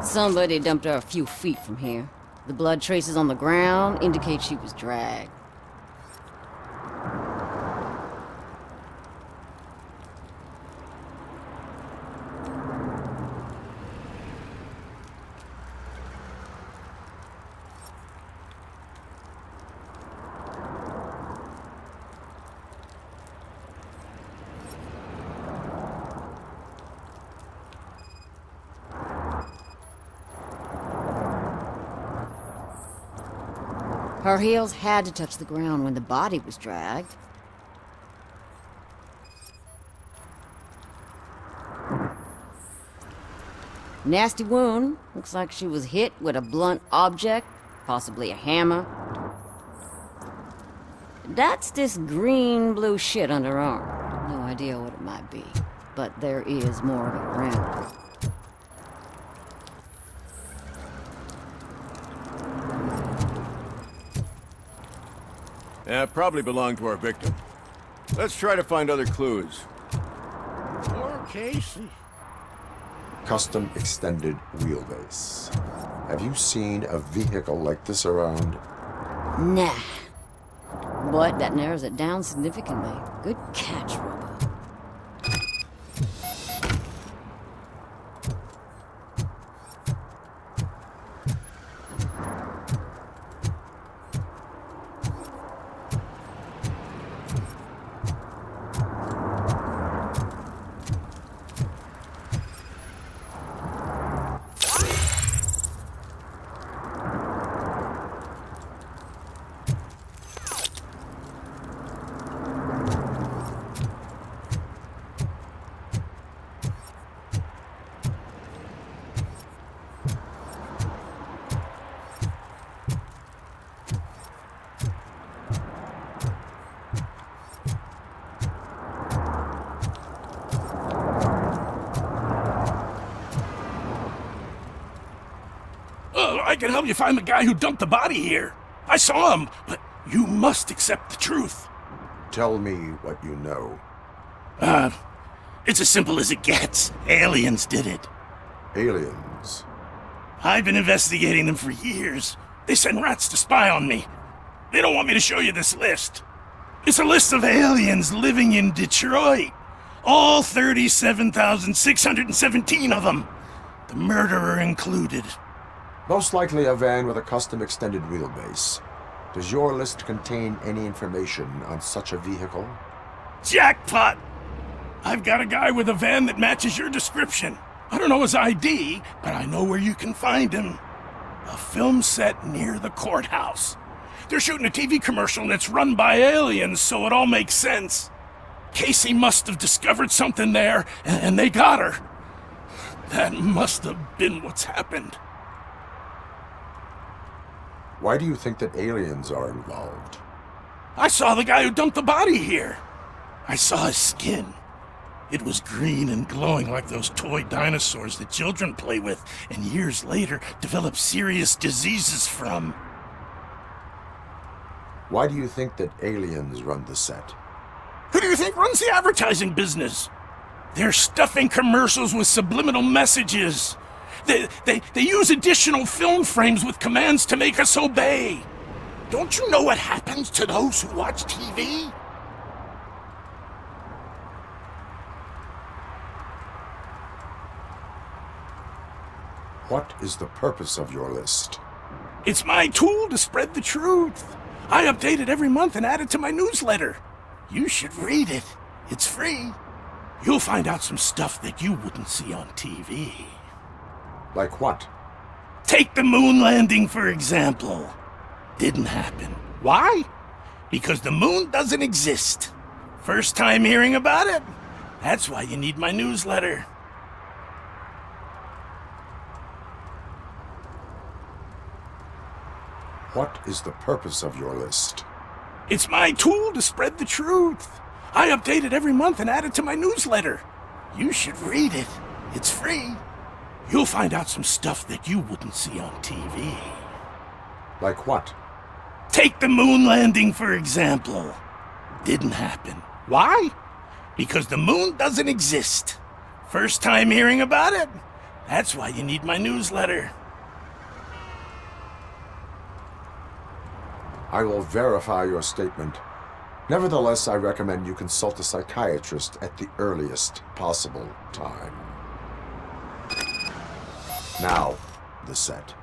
Somebody dumped her a few feet from here. The blood traces on the ground indicate she was dragged. Her heels had to touch the ground when the body was dragged. Nasty wound. Looks like she was hit with a blunt object, possibly a hammer. That's this green-blue shit on her arm. No idea what it might be, but there is more of it around. Yeah, probably belonged to our victim. Let's try to find other clues. Poor Casey. Custom extended wheelbase. Have you seen a vehicle like this around? Nah. But that narrows it down significantly. Good catch, Robo. I can help you find the guy who dumped the body here. I saw him, but you must accept the truth. Tell me what you know. It's as simple as it gets. Aliens did it. Aliens? I've been investigating them for years. They send rats to spy on me. They don't want me to show you this list. It's a list of aliens living in Detroit. All 37,617 of them. The murderer included. Most likely a van with a custom extended wheelbase. Does your list contain any information on such a vehicle? Jackpot! I've got a guy with a van that matches your description. I don't know his ID, but I know where you can find him. A film set near the courthouse. They're shooting a TV commercial and it's run by aliens, so it all makes sense. Casey must have discovered something there, and they got her. That must have been what's happened. Why do you think that aliens are involved? I saw the guy who dumped the body here. I saw his skin. It was green and glowing like those toy dinosaurs that children play with and years later develop serious diseases from. Why do you think that aliens run the set? Who do you think runs the advertising business? They're stuffing commercials with subliminal messages. They use additional film frames with commands to make us obey. Don't you know what happens to those who watch TV? What is the purpose of your list? It's my tool to spread the truth. I update it every month and add it to my newsletter. You should read it. It's free. You'll find out some stuff that you wouldn't see on TV. Like what? Take the moon landing, for example. Didn't happen. Why? Because the moon doesn't exist. First time hearing about it? That's why you need my newsletter. What is the purpose of your list? It's my tool to spread the truth. I update it every month and add it to my newsletter. You should read it. It's free. You'll find out some stuff that you wouldn't see on TV. Like what? Take the moon landing, for example. Didn't happen. Why? Because the moon doesn't exist. First time hearing about it? That's why you need my newsletter. I will verify your statement. Nevertheless, I recommend you consult a psychiatrist at the earliest possible time. Now, the set.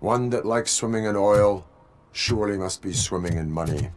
One that likes swimming in oil surely must be swimming in money.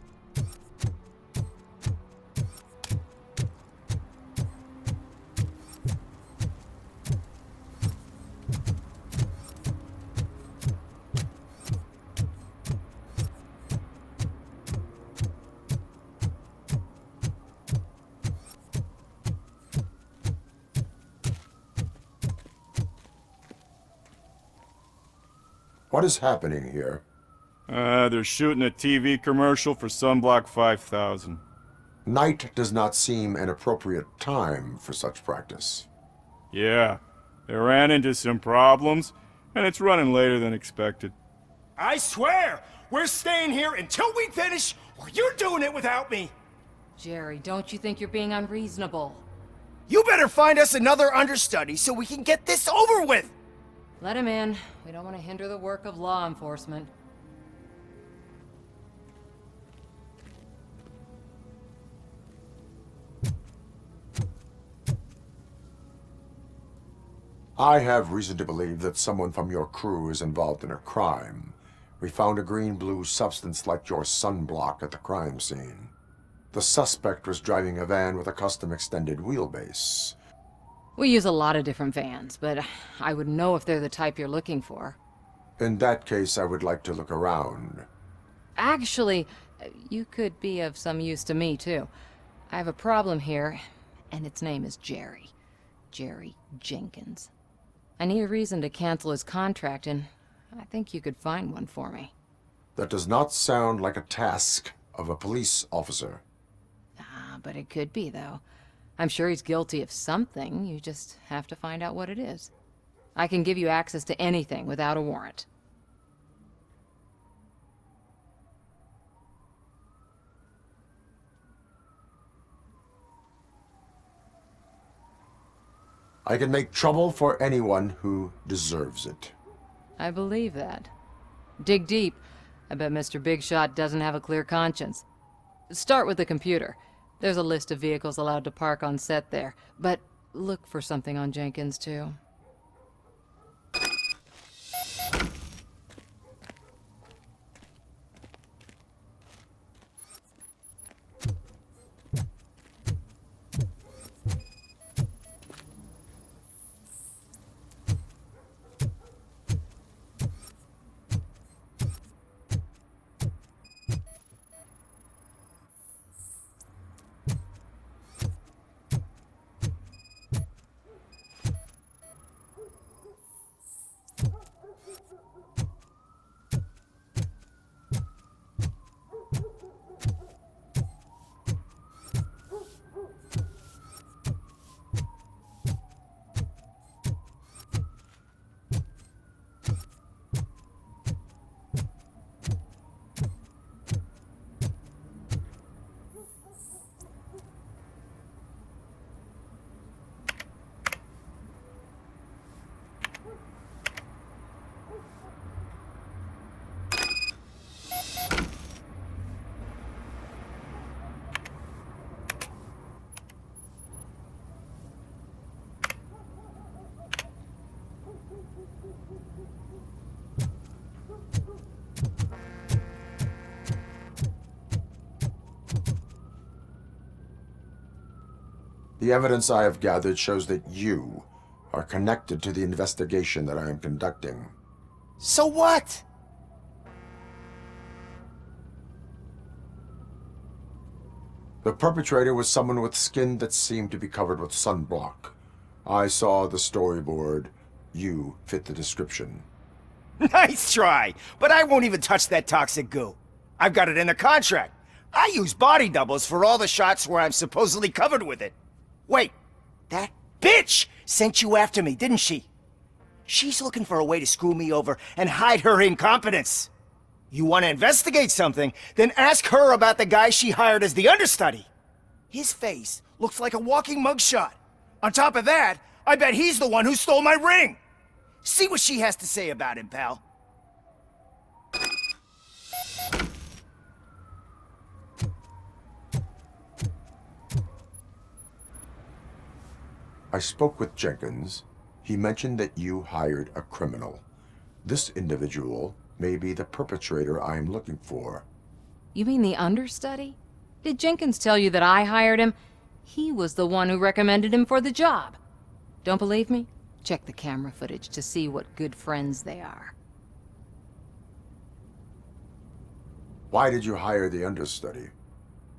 What is happening here? They're shooting a TV commercial for Sunblock 5000. Night does not seem an appropriate time for such practice. Yeah, they ran into some problems, and it's running later than expected. I swear, we're staying here until we finish, or you're doing it without me. Jerry, don't you think you're being unreasonable? You better find us another understudy so we can get this over with. Let him in. We don't want to hinder the work of law enforcement. I have reason to believe that someone from your crew is involved in a crime. We found a green-blue substance like your sunblock at the crime scene. The suspect was driving a van with a custom extended wheelbase. We use a lot of different vans, but I would know if they're the type you're looking for. In that case, I would like to look around. Actually, you could be of some use to me, too. I have a problem here, and its name is Jerry. Jerry Jenkins. I need a reason to cancel his contract, and I think you could find one for me. That does not sound like a task of a police officer. But it could be, though. I'm sure he's guilty of something. You just have to find out what it is. I can give you access to anything without a warrant. I can make trouble for anyone who deserves it. I believe that. Dig deep. I bet Mr. Big Shot doesn't have a clear conscience. Start with the computer. There's a list of vehicles allowed to park on set there, but look for something on Jenkins, too. The evidence I have gathered shows that you are connected to the investigation that I am conducting. So what? The perpetrator was someone with skin that seemed to be covered with sunblock. I saw the storyboard. You fit the description. Nice try, but I won't even touch that toxic goo. I've got it in the contract. I use body doubles for all the shots where I'm supposedly covered with it. Wait, that bitch sent you after me, didn't she? She's looking for a way to screw me over and hide her incompetence. You want to investigate something, then ask her about the guy she hired as the understudy. His face looks like a walking mugshot. On top of that, I bet he's the one who stole my ring. See what she has to say about him, pal. I spoke with Jenkins. He mentioned that you hired a criminal. This individual may be the perpetrator I am looking for. You mean the understudy? Did Jenkins tell you that I hired him? He was the one who recommended him for the job. Don't believe me? Check the camera footage to see what good friends they are. Why did you hire the understudy?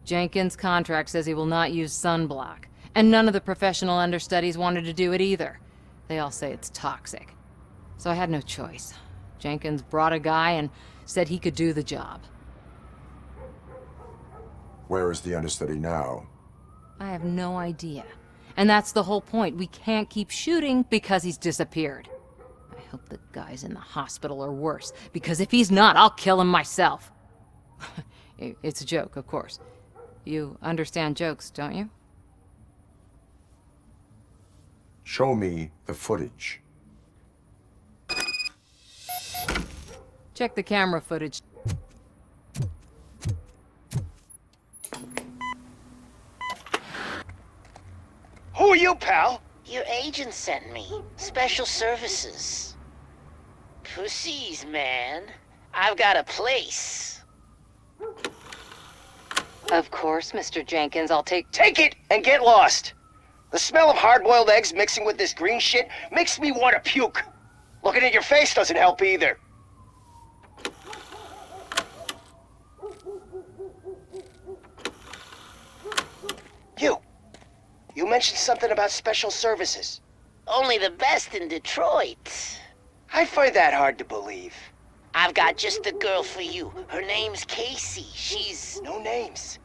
Jenkins' contract says he will not use sunblock, and none of the professional understudies wanted to do it either. They all say it's toxic. So I had no choice. Jenkins brought a guy and said he could do the job. Where is the understudy now? I have no idea. And that's the whole point. We can't keep shooting because he's disappeared. I hope the guy's in the hospital or worse, because if he's not, I'll kill him myself. It's a joke, of course. You understand jokes, don't you? Show me the footage. Check the camera footage. Who are you, pal? Your agent sent me. Special services. Pussies, man. I've got a place. Of course, Mr. Jenkins, I'll take... Take it and get lost. The smell of hard-boiled eggs mixing with this green shit makes me want to puke. Looking at your face doesn't help either. You mentioned something about special services. Only the best in Detroit. I find that hard to believe. I've got just the girl for you. Her name's Casey. She's... No names.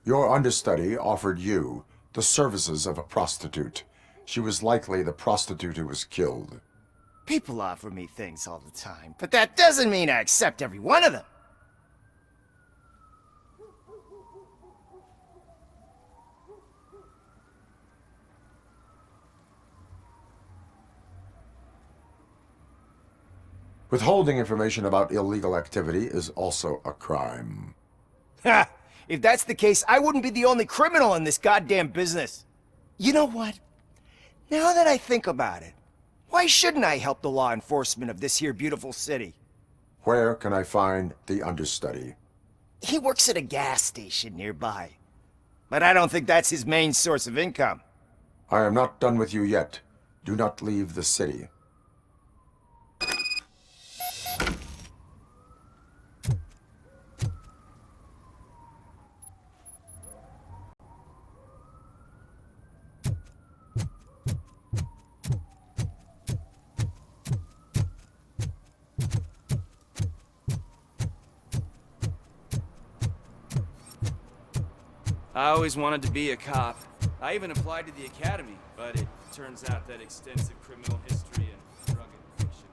Your understudy offered you the services of a prostitute. She was likely the prostitute who was killed. People offer me things all the time, but that doesn't mean I accept every one of them. Withholding information about illegal activity is also a crime. Ha! If that's the case, I wouldn't be the only criminal in this goddamn business. You know what? Now that I think about it, why shouldn't I help the law enforcement of this here beautiful city? Where can I find the understudy? He works at a gas station nearby. But I don't think that's his main source of income. I am not done with you yet. Do not leave the city. I always wanted to be a cop. I even applied to the academy, but it turns out that extensive criminal history and drug addiction.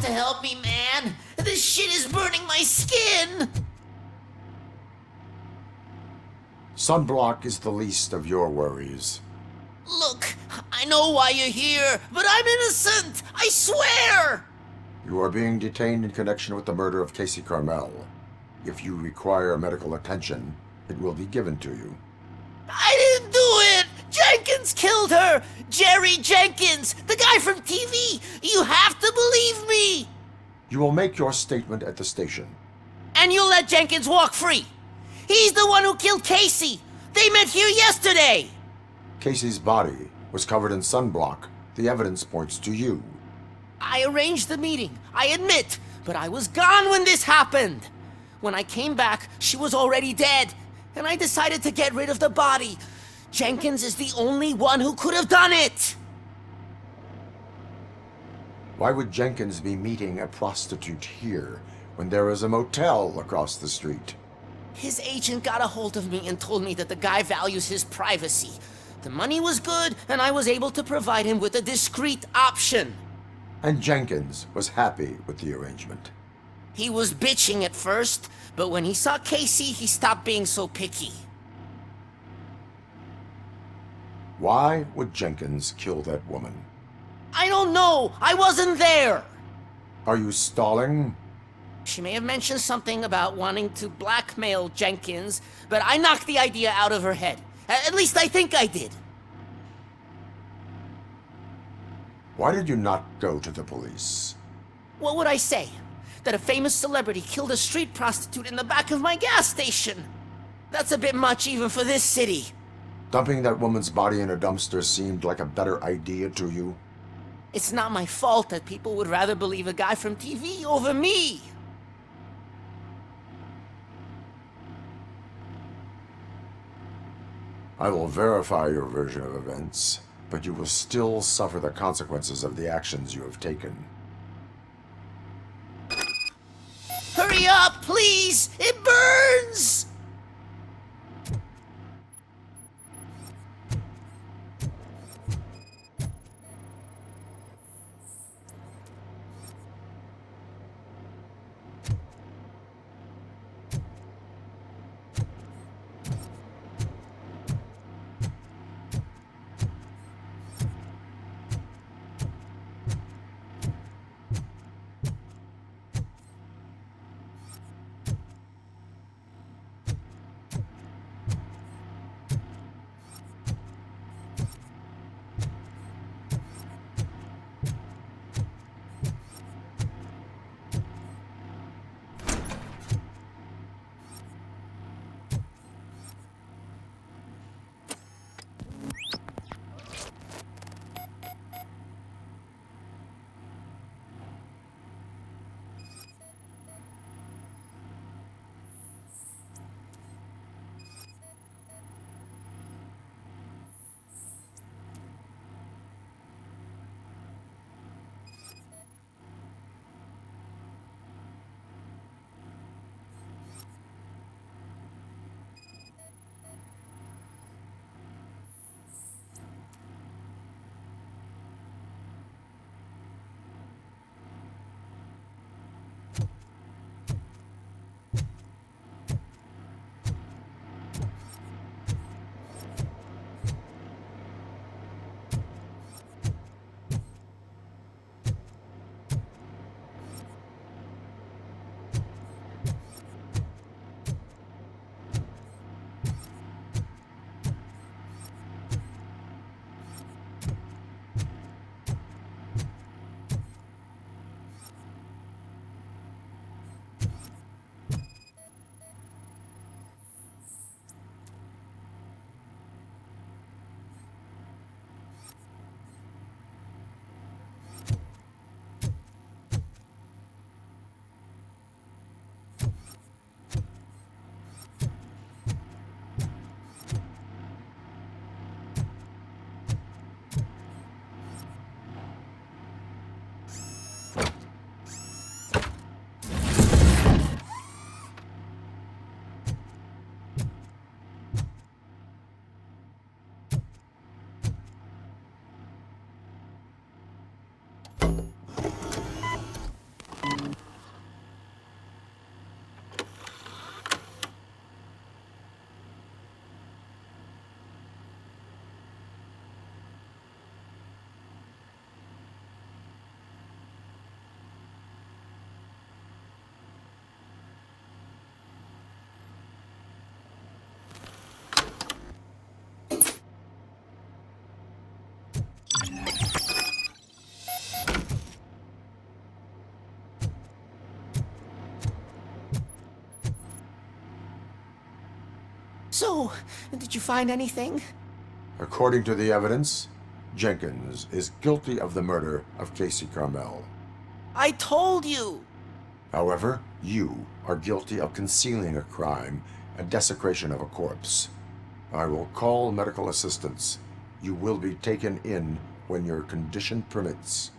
to help me, man. This shit is burning my skin. Sunblock is the least of your worries. Look, I know why you're here, but I'm innocent. I swear. You are being detained in connection with the murder of Casey Carmel. If you require medical attention, it will be given to you. I didn't do it. Jenkins killed her. Jerry Jenkins, the guy from TV. You have to believe me. You will make your statement at the station. And you'll let Jenkins walk free. He's the one who killed Casey. They met here yesterday. Casey's body was covered in sunblock. The evidence points to you. I arranged the meeting, I admit, but I was gone when this happened. When I came back, she was already dead, and I decided to get rid of the body. Jenkins is the only one who could have done it. Why would Jenkins be meeting a prostitute here when there is a motel across the street? His agent got a hold of me and told me that the guy values his privacy. The money was good, and I was able to provide him with a discreet option. And Jenkins was happy with the arrangement. He was bitching at first, but when he saw Casey, he stopped being so picky. Why would Jenkins kill that woman? I don't know. I wasn't there. Are you stalling? She may have mentioned something about wanting to blackmail Jenkins, but I knocked the idea out of her head. At least I think I did. Why did you not go to the police? What would I say? That a famous celebrity killed a street prostitute in the back of my gas station? That's a bit much even for this city. Dumping that woman's body in a dumpster seemed like a better idea to you? It's not my fault that people would rather believe a guy from TV over me. I will verify your version of events, but you will still suffer the consequences of the actions you have taken. Hurry up, please! It burns! So, did you find anything? According to the evidence, Jenkins is guilty of the murder of Casey Carmel. I told you! However, you are guilty of concealing a crime and desecration of a corpse. I will call medical assistance. You will be taken in when your condition permits.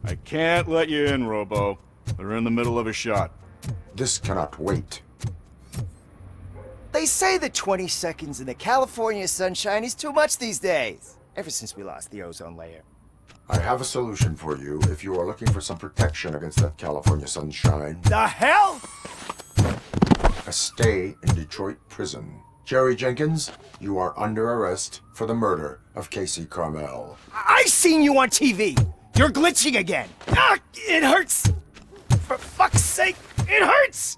I can't let you in, Robo. They're in the middle of a shot. This cannot wait. They say that 20 seconds in the California sunshine is too much these days. Ever since we lost the ozone layer. I have a solution for you if you are looking for some protection against that California sunshine. The hell? A stay in Detroit prison. Jerry Jenkins, you are under arrest for the murder of Casey Carmel. I seen you on TV. You're glitching again. Ah, it hurts. For fuck's sake, it hurts.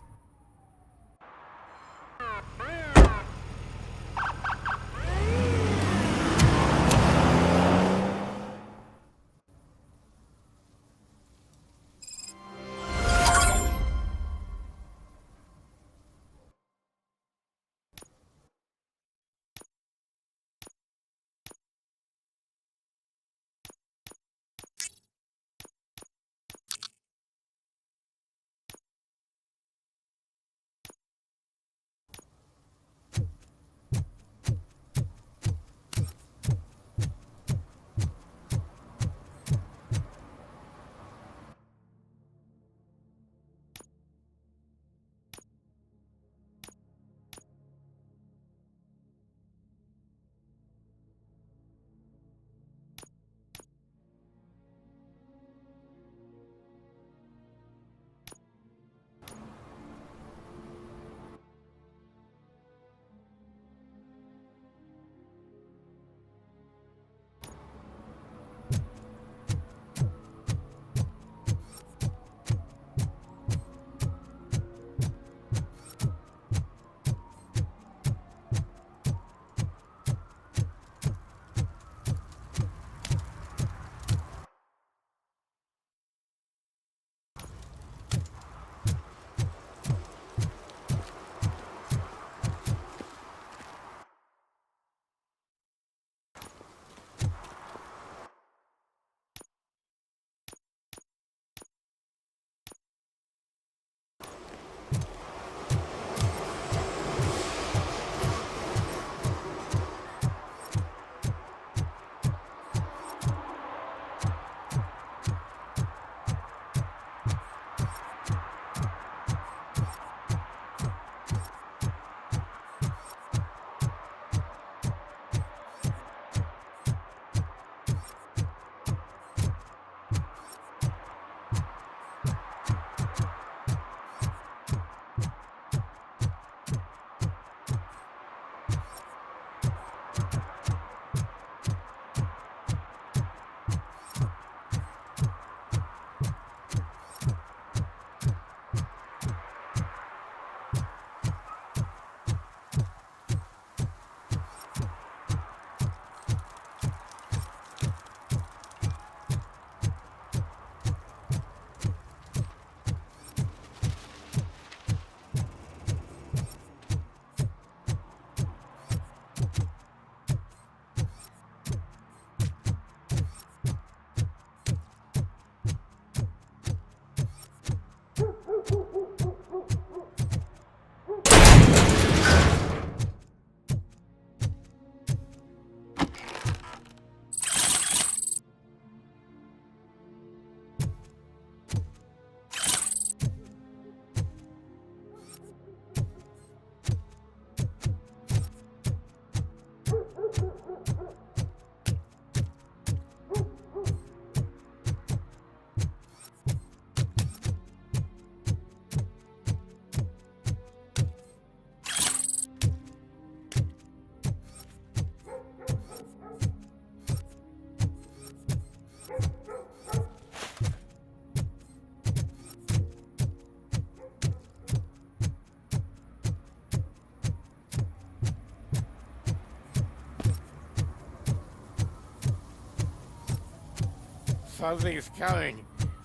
Something's coming.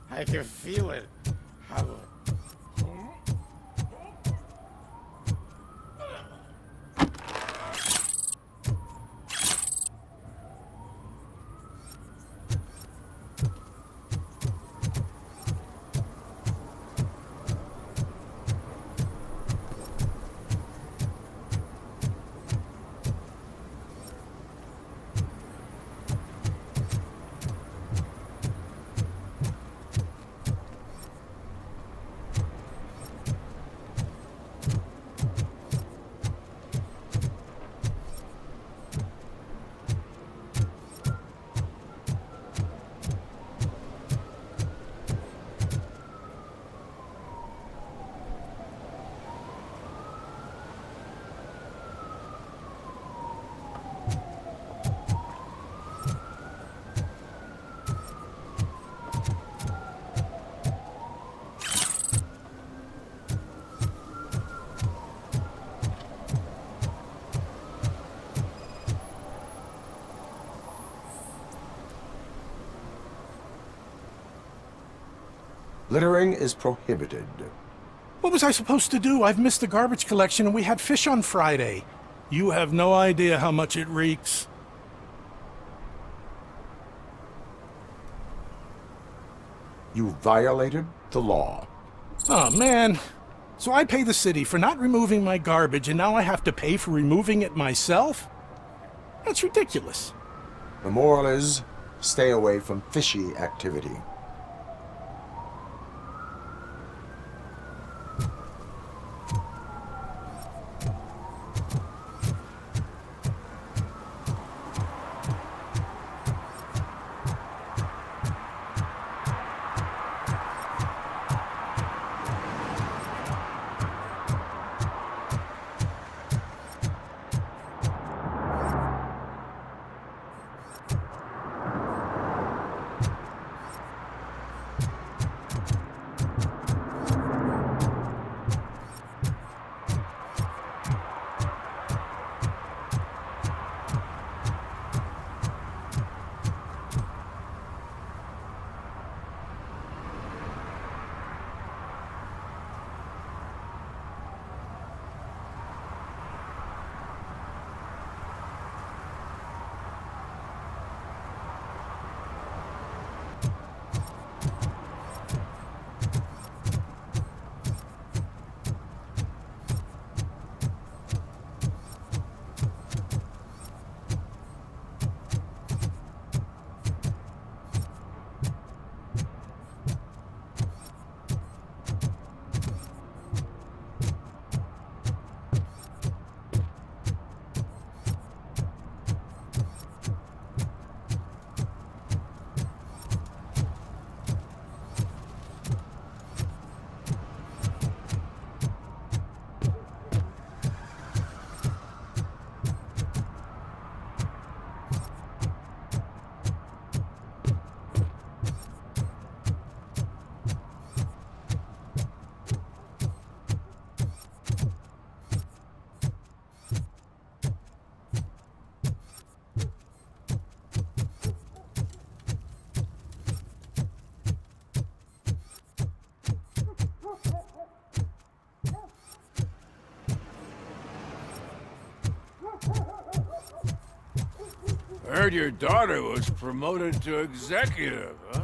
I can feel it. Littering is prohibited. What was I supposed to do? I've missed the garbage collection and we had fish on Friday. You have no idea how much it reeks. You violated the law. Oh, man. So I pay the city for not removing my garbage, and now I have to pay for removing it myself? That's ridiculous. The moral is, stay away from fishy activity. Heard your daughter was promoted to executive, huh?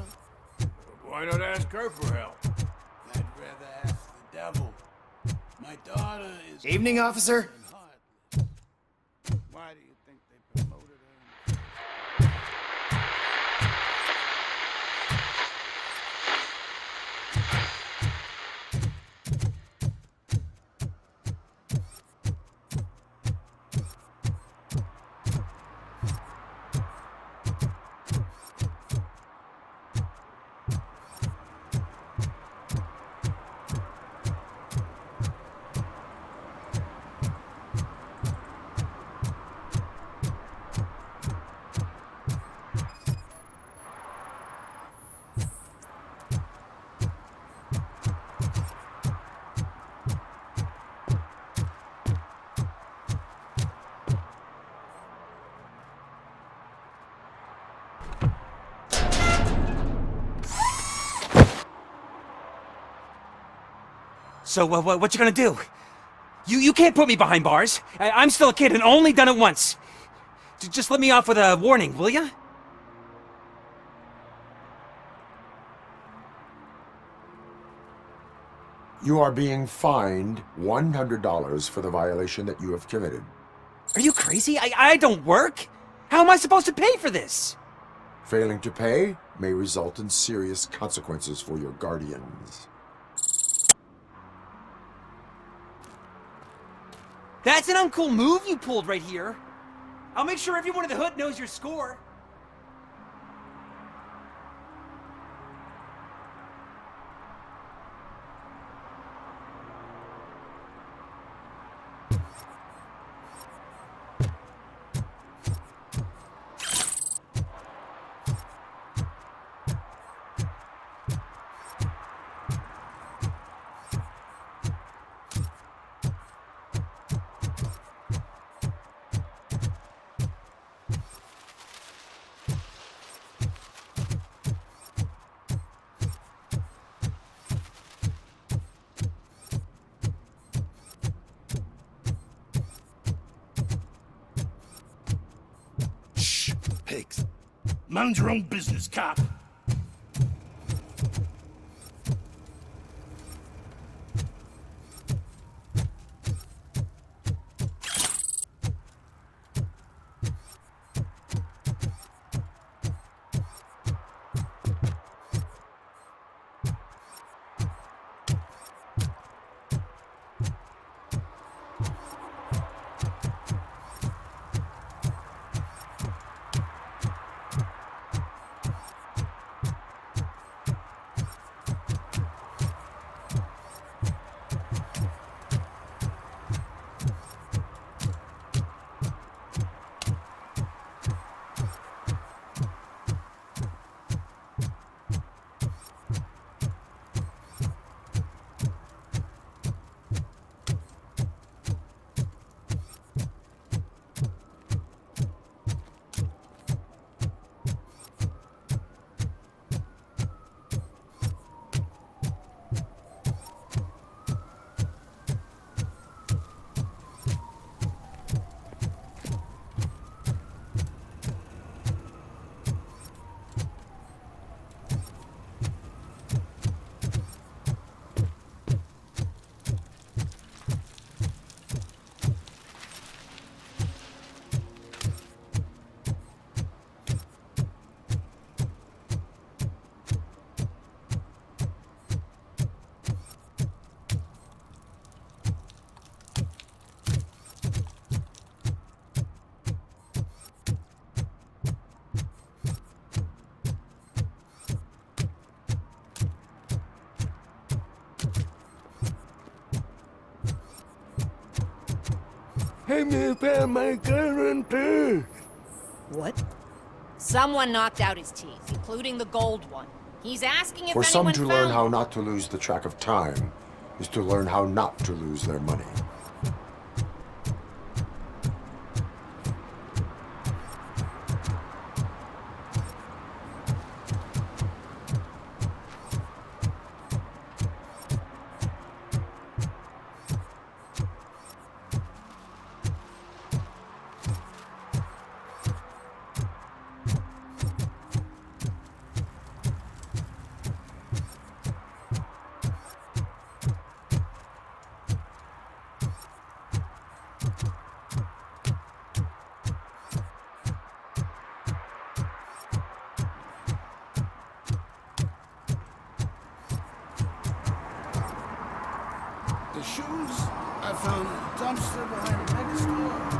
Why not ask her for help? I'd rather ask the devil. My daughter is... Evening, officer. Why do you think they promoted her? So, what you gonna do? You can't put me behind bars. I'm still a kid and only done it once. Just let me off with a warning, will ya? You are being fined $100 for the violation that you have committed. Are you crazy? I don't work. How am I supposed to pay for this? Failing to pay may result in serious consequences for your guardians. That's an uncool move you pulled right here. I'll make sure everyone in the hood knows your score. Pigs. Mind your own business, cop. Help me find my girlfriend, please. What? Someone knocked out his teeth, including the gold one. He's asking if For some anyone to found learn them. how not to lose the track of time is to learn how not to lose their money. The shoes I found in a dumpster behind the next door.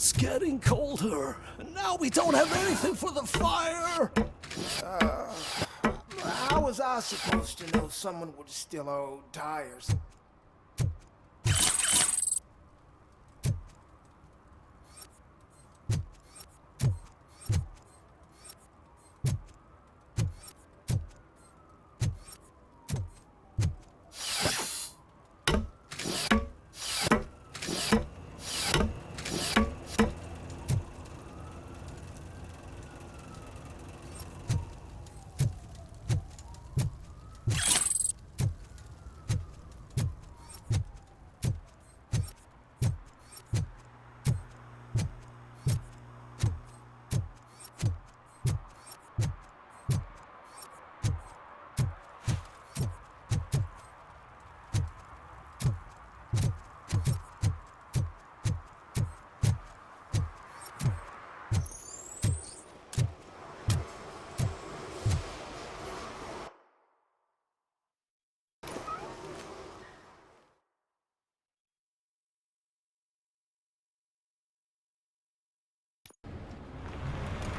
It's getting colder, and now we don't have anything for the fire. How was I supposed to know someone would steal our old tires?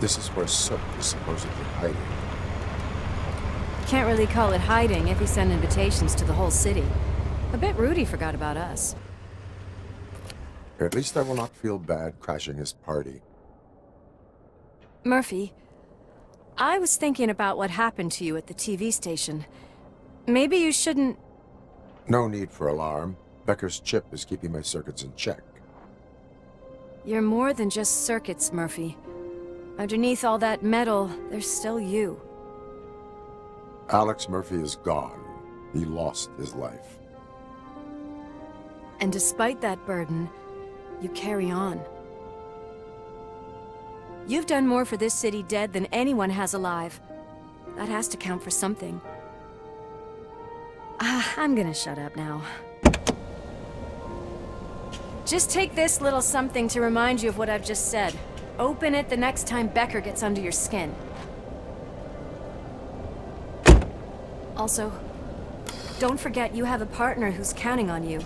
This is where Sook is supposedly hiding. Can't really call it hiding if he sent invitations to the whole city. A bit rude he forgot about us. At least I will not feel bad crashing his party. Murphy, I was thinking about what happened to you at the TV station. Maybe you shouldn't... No need for alarm. Becker's chip is keeping my circuits in check. You're more than just circuits, Murphy. Underneath all that metal, there's still you. Alex Murphy is gone. He lost his life. And despite that burden, you carry on. You've done more for this city dead than anyone has alive. That has to count for something. I'm gonna shut up now. Just take this little something to remind you of what I've just said. Open it the next time Becker gets under your skin. Also, don't forget you have a partner who's counting on you.